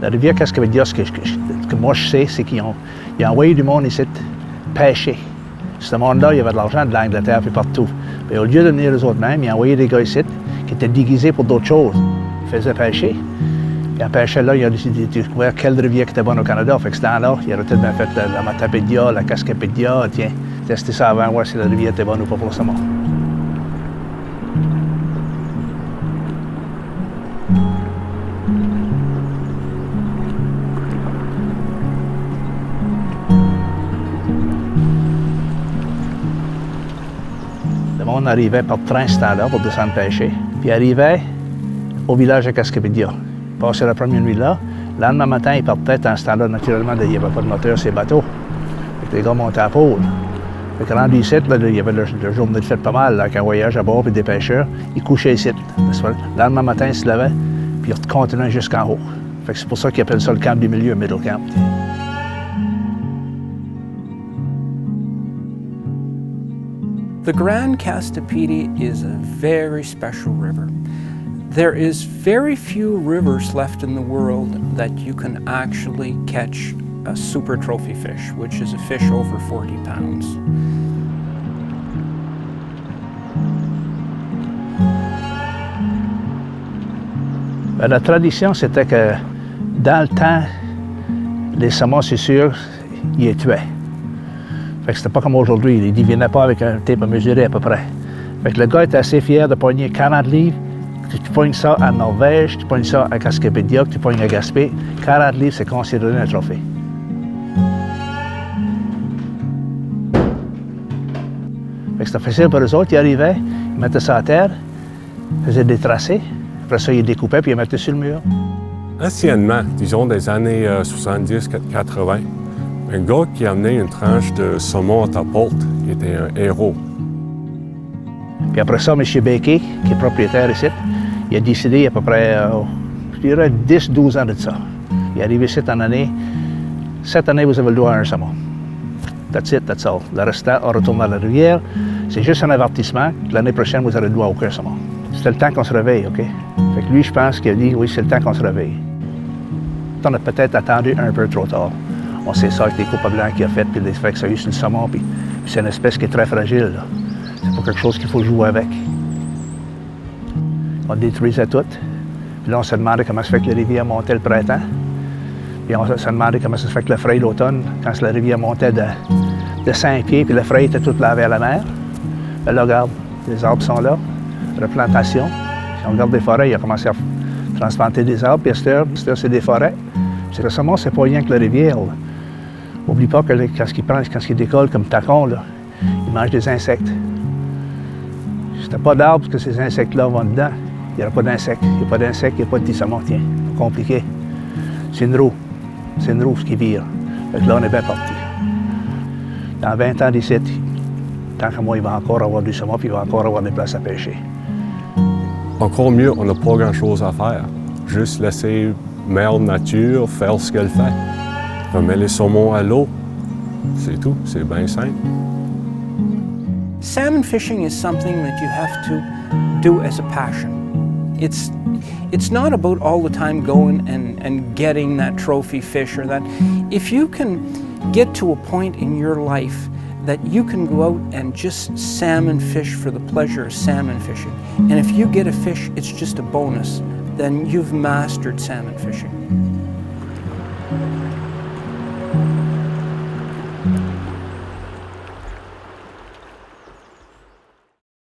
La rivière Cascapedia, ce que moi je sais, c'est qu'ils ont envoyé du monde ici pêcher. Ce monde-là, il y avait de l'argent de l'Angleterre puis partout. Puis au lieu de venir eux autres mêmes, ils ont envoyé des gars ici qui étaient déguisés pour d'autres choses. Ils faisaient pêcher. Puis en pêchant là, ils ont découvert quelle rivière qui était bonne au Canada. Fait que ce temps-là, il aurait peut-être bien fait la Matapédia, la Cascapedia, tiens, tester ça avant, voir si la rivière était bonne ou pas pour le saumon. On arrivait par train ce temps-là pour descendre pêcher. Puis arrivait au village de Cascapedia. Il passait la première nuit là. Le lendemain matin, il partait dans ce temps-là, naturellement, il n'y avait pas de moteur sur les bateaux. Les gars montaient à pôle. Fait que rendu ici, là, il y avait le journée de fête pas mal, là, avec un voyage à bord et des pêcheurs. Ils couchaient ici. Le lendemain matin, ils se levaient, puis ils continuaient jusqu'en haut. Fait que c'est pour ça qu'ils appellent ça le camp du milieu, middle camp. The Grand Cascapedia is a very special river. There is very few rivers left in the world that you can actually catch a super trophy fish, which is a fish over 40 pounds. Ben, la tradition, c'était que dans le temps, les saumons, c'est sûr, ils les tuaient. Fait que c'était pas comme aujourd'hui, il ne venaient pas avec un tape à mesurer à peu près. Fait que le gars était assez fier de pogner 40 livres. Tu pognes ça à Norvège, tu pognes ça à Cascapedia, tu pognes à Gaspé. 40 livres, c'est considéré un trophée. Fait que c'était facile pour eux autres, ils arrivaient, ils mettaient ça à terre, faisaient des tracés. Après ça, ils découpaient puis ils mettaient sur le mur. Anciennement, disons des années 70-80, un gars qui amenait une tranche de saumon à ta porte, il était un héros. Puis après ça, M. Becquet, qui est propriétaire ici, il a décidé il y a à peu près, je dirais, 10-12 ans de ça. Il est arrivé cette année. Cette année, vous avez le droit à un saumon. That's it, that's all. Le restant, on retourne à la rivière. C'est juste un avertissement. L'année prochaine, vous avez le droit à aucun saumon. C'était le temps qu'on se réveille, OK? Fait que lui, je pense qu'il a dit, oui, c'est le temps qu'on se réveille. On a peut-être attendu un peu trop tard. On sait ça avec les coupes blancs qu'il a faites, puis les fait que ça a eu sur le saumon, puis c'est une espèce qui est très fragile, là. C'est pas quelque chose qu'il faut jouer avec. On détruisait tout. Puis là, on se demandait comment ça fait que la rivière montait le printemps. Puis on se demandait comment ça se fait que le frais l'automne, quand la rivière montait de 5 pieds, puis le frais était tout lavé à la mer. Là, regarde, les arbres sont là. Replantation. Si on regarde des forêts, il a commencé à transplanter des arbres, puis à cette heure, c'est des forêts. C'est le saumon, c'est pas rien que la rivière. N'oublie pas que quand il décolle comme tacon, là, il mange des insectes. Si t'as pas d'arbres, parce que ces insectes-là vont dedans, il n'y aura pas d'insectes. Il n'y a pas d'insectes, il n'y a pas de petits saumons. Tiens, compliqué. C'est une roue. C'est une roue qui vire. Fait que là, on est bien parti. Dans 20 ans d'ici, tant que moi, il va encore avoir du saumon, puis il va encore avoir des places à pêcher. Encore mieux, on n'a pas grand-chose à faire. Juste laisser Mère Nature faire ce qu'elle fait. Remettre les saumons à l'eau. C'est tout. C'est bien simple. Salmon fishing is something that you have to do as a passion. It's not about all the time going and getting that trophy fish or that. If you can get to a point in your life that you can go out and just salmon fish for the pleasure of salmon fishing, and if you get a fish, it's just a bonus, then you've mastered salmon fishing.